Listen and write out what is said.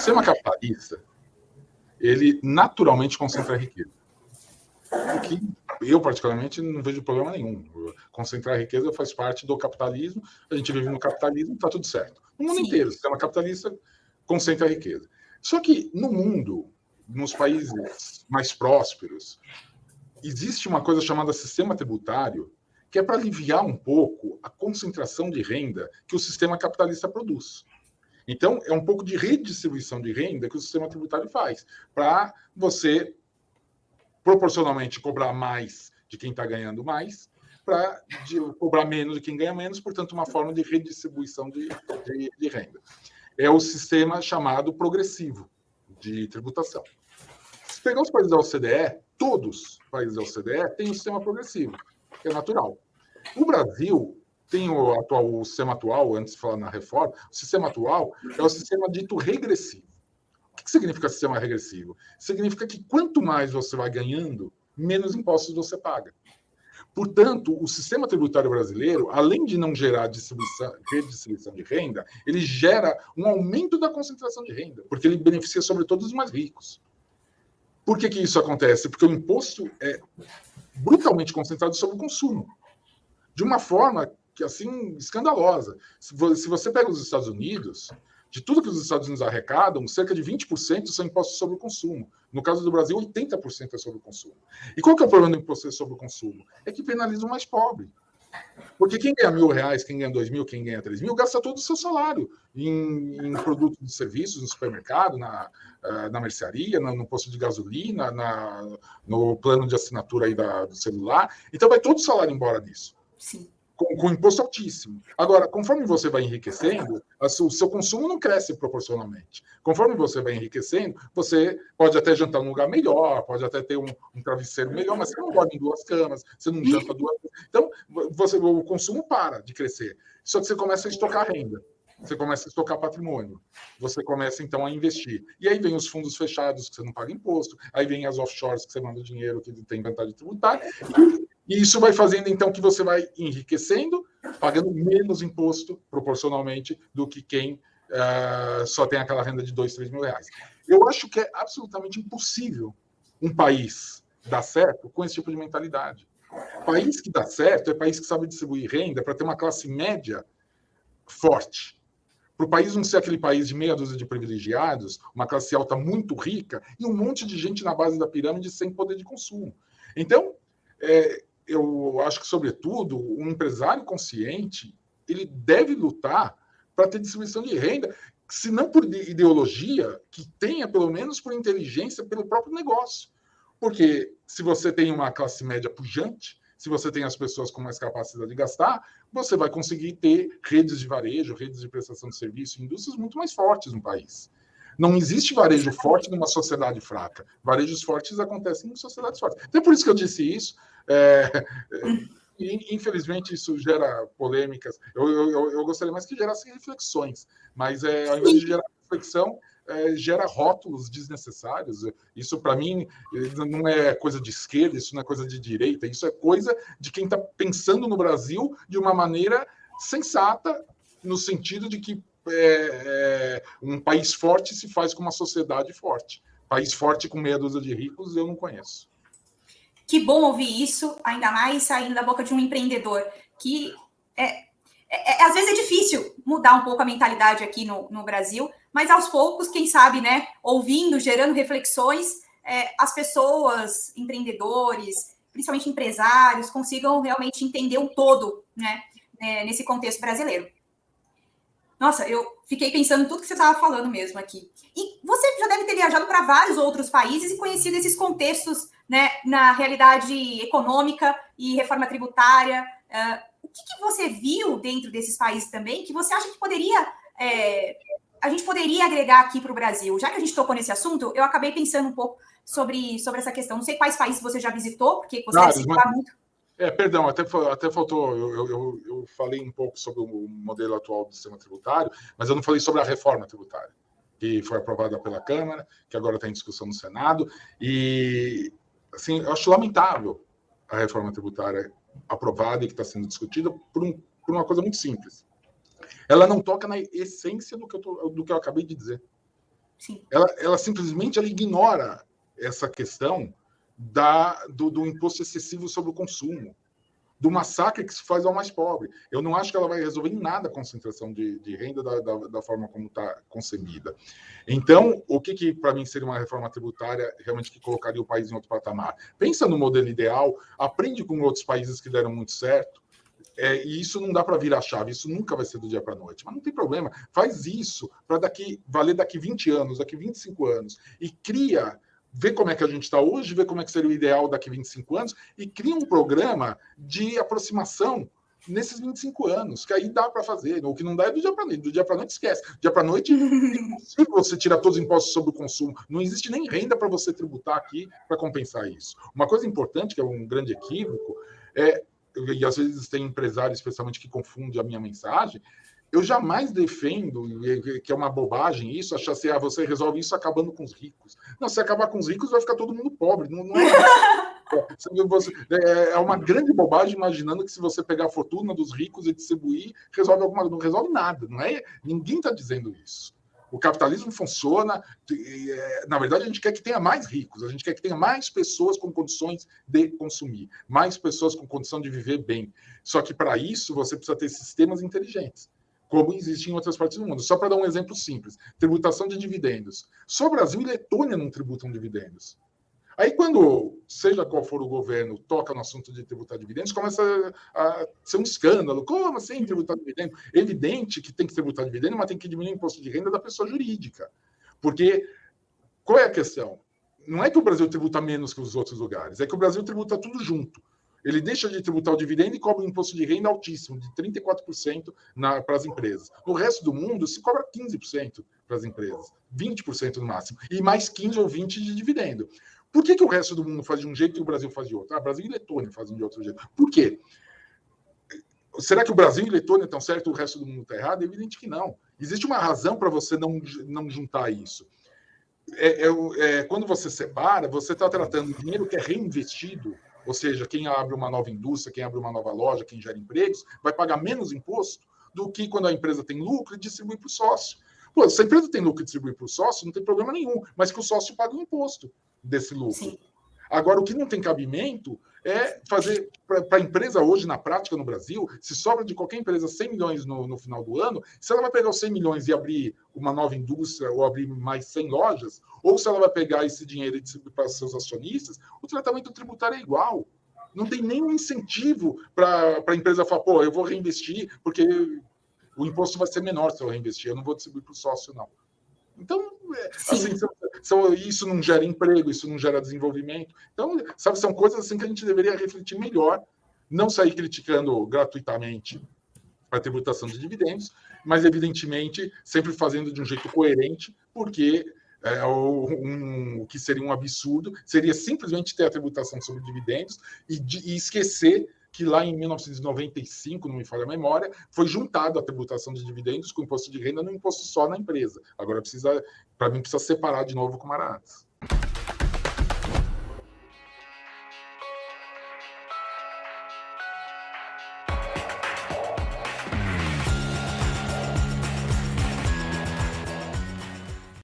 O sistema capitalista, ele naturalmente concentra a riqueza. O que eu, particularmente, não vejo problema nenhum. Concentrar a riqueza faz parte do capitalismo, a gente vive no capitalismo, está tudo certo. No mundo inteiro, o sistema capitalista concentra a riqueza. Só que no mundo, nos países mais prósperos, existe uma coisa chamada sistema tributário, que é para aliviar um pouco a concentração de renda que o sistema capitalista produz. Então, é um pouco de redistribuição de renda que o sistema tributário faz, para você proporcionalmente cobrar mais de quem está ganhando mais, para cobrar menos de quem ganha menos, portanto, uma forma de redistribuição de renda. É o sistema chamado progressivo de tributação. Se pegar os países da OCDE, todos os países da OCDE têm um sistema progressivo, que é natural. O Brasil tem o sistema atual, antes de falar na reforma, o sistema atual é o sistema dito regressivo. O que significa sistema regressivo? Significa que quanto mais você vai ganhando, menos impostos você paga. Portanto, o sistema tributário brasileiro, além de não gerar redistribuição de renda, ele gera um aumento da concentração de renda, porque ele beneficia sobretudo os mais ricos. Por que isso acontece? Porque o imposto é brutalmente concentrado sobre o consumo, de uma forma que assim escandalosa. Se você pega os Estados Unidos, de tudo que os Estados Unidos arrecadam, cerca de 20% são impostos sobre o consumo. No caso do Brasil, 80% é sobre o consumo. E qual que é o problema do imposto sobre o consumo? É que penaliza o mais pobre. Porque quem ganha R$1.000, quem ganha 2.000, quem ganha 3.000, gasta todo o seu salário em produtos e serviços, no supermercado, na mercearia, no posto de gasolina, no plano de assinatura aí do celular. Então vai todo o salário embora disso. Sim. Com imposto altíssimo. Agora, conforme você vai enriquecendo, o seu consumo não cresce proporcionalmente. Conforme você vai enriquecendo, você pode até jantar num lugar melhor, pode até ter um travesseiro melhor, mas você não dorme em 2 camas, você não janta 2 vezes. Então, o consumo para de crescer. Só que você começa a estocar renda. Você começa a estocar patrimônio. Você começa, então, a investir. E aí vem os fundos fechados, que você não paga imposto. Aí vem as offshores, que você manda dinheiro, que tem vantagem tributária. E isso vai fazendo, então, que você vai enriquecendo, pagando menos imposto, proporcionalmente, do que quem só tem aquela renda de 2, 3 mil reais. Eu acho que é absolutamente impossível um país dar certo com esse tipo de mentalidade. País que dá certo é país que sabe distribuir renda para ter uma classe média forte. Para o país não ser aquele país de meia dúzia de privilegiados, uma classe alta muito rica e um monte de gente na base da pirâmide sem poder de consumo. Então, eu acho que, sobretudo, um empresário consciente ele deve lutar para ter distribuição de renda, se não por ideologia, que tenha, pelo menos por inteligência, pelo próprio negócio. Porque se você tem uma classe média pujante, se você tem as pessoas com mais capacidade de gastar, você vai conseguir ter redes de varejo, redes de prestação de serviço, indústrias muito mais fortes no país. Não existe varejo forte numa sociedade fraca. Varejos fortes acontecem em sociedades fortes. Então, é por isso que eu disse isso. Infelizmente, isso gera polêmicas. Eu gostaria mais que gerasse reflexões, mas ao invés de gerar reflexão, gera rótulos desnecessários. Isso, para mim, não é coisa de esquerda, isso não é coisa de direita, isso é coisa de quem está pensando no Brasil de uma maneira sensata, no sentido de que um país forte se faz com uma sociedade forte. País forte com meia dúzia de ricos, eu não conheço. Que bom ouvir isso, ainda mais saindo da boca de um empreendedor, que às vezes é difícil mudar um pouco a mentalidade aqui no Brasil, mas aos poucos, quem sabe, né, ouvindo, gerando reflexões, as pessoas, empreendedores, principalmente empresários, consigam realmente entender um todo, né, nesse contexto brasileiro. Nossa, eu fiquei pensando em tudo que você estava falando mesmo aqui. E você já deve ter viajado para vários outros países e conhecido esses contextos, né, na realidade econômica e reforma tributária. O que você viu dentro desses países também que você acha que a gente poderia agregar aqui para o Brasil? Já que a gente tocou nesse assunto, eu acabei pensando um pouco sobre essa questão. Não sei quais países você já visitou, porque você deve citar muito. Perdão, até faltou. Eu falei um pouco sobre o modelo atual do sistema tributário, mas eu não falei sobre a reforma tributária, que foi aprovada pela Câmara, que agora está em discussão no Senado. E, assim, eu acho lamentável a reforma tributária aprovada e que está sendo discutida por uma coisa muito simples. Ela não toca na essência do que eu acabei de dizer. Sim. Ela simplesmente ignora essa questão do imposto excessivo sobre o consumo, do massacre que se faz ao mais pobre. Eu não acho que ela vai resolver em nada a concentração de renda da forma como está concebida. Então, o que para mim seria uma reforma tributária realmente que colocaria o país em outro patamar? Pensa no modelo ideal, aprende com outros países que deram muito certo, e isso não dá para virar chave, isso nunca vai ser do dia para a noite, mas não tem problema, faz isso para valer daqui 20 anos, daqui 25 anos, e vê como é que a gente está hoje, vê como é que seria o ideal daqui 25 anos, e cria um programa de aproximação nesses 25 anos, que aí dá para fazer. O que não dá é do dia para noite esquece. Do dia para noite é impossível você tirar todos os impostos sobre o consumo. Não existe nem renda para você tributar aqui para compensar isso. Uma coisa importante, que é um grande equívoco, e às vezes tem empresário, especialmente, que confunde a minha mensagem, eu jamais defendo, que é uma bobagem isso, achar assim, você resolve isso acabando com os ricos. Não, se acabar com os ricos, vai ficar todo mundo pobre. Não é uma grande bobagem imaginando que se você pegar a fortuna dos ricos e distribuir, resolve alguma coisa. Não resolve nada. Ninguém está dizendo isso. O capitalismo funciona. Na verdade, a gente quer que tenha mais ricos, a gente quer que tenha mais pessoas com condições de consumir, mais pessoas com condição de viver bem. Só que, para isso, você precisa ter sistemas inteligentes, como existe em outras partes do mundo. Só para dar um exemplo simples, tributação de dividendos. Só o Brasil e Letônia não tributam dividendos. Aí, quando, seja qual for o governo, toca no assunto de tributar dividendos, começa a ser um escândalo. Como assim tributar dividendo? É evidente que tem que tributar dividendo, mas tem que diminuir o imposto de renda da pessoa jurídica. Porque, qual é a questão? Não é que o Brasil tributa menos que os outros lugares, é que o Brasil tributa tudo junto. Ele deixa de tributar o dividendo e cobra um imposto de renda altíssimo, de 34% para as empresas. No resto do mundo, se cobra 15% para as empresas, 20% no máximo, e mais 15 ou 20% de dividendo. Por que o resto do mundo faz de um jeito e o Brasil faz de outro? Brasil e Letônia fazem de outro jeito. Por quê? Será que o Brasil e Letônia estão certos e o resto do mundo está errado? É evidente que não. Existe uma razão para você não juntar isso. Quando você separa, você está tratando o dinheiro que é reinvestido, ou seja, quem abre uma nova indústria, quem abre uma nova loja, quem gera empregos, vai pagar menos imposto do que quando a empresa tem lucro e distribui para o sócio. Pô, se a empresa tem lucro e distribui para o sócio, não tem problema nenhum, mas que o sócio paga o imposto desse lucro. Sim. Agora, o que não tem cabimento é fazer para a empresa hoje, na prática, no Brasil, se sobra de qualquer empresa 100 milhões no final do ano, se ela vai pegar os 100 milhões e abrir uma nova indústria ou abrir mais 100 lojas, ou se ela vai pegar esse dinheiro e distribuir para seus acionistas, o tratamento tributário é igual. Não tem nenhum incentivo para a empresa falar, pô, eu vou reinvestir, porque o imposto vai ser menor se eu reinvestir, eu não vou distribuir para o sócio, não. Então, assim, isso não gera emprego, isso não gera desenvolvimento. Então, sabe, são coisas assim que a gente deveria refletir melhor, não sair criticando gratuitamente a tributação de dividendos, mas, evidentemente, sempre fazendo de um jeito coerente, porque o que seria um absurdo seria simplesmente ter a tributação sobre dividendos e esquecer que lá em 1995, não me falha a memória, foi juntado a tributação de dividendos com o imposto de renda no imposto só na empresa. Agora, para mim, precisa separar de novo como era antes.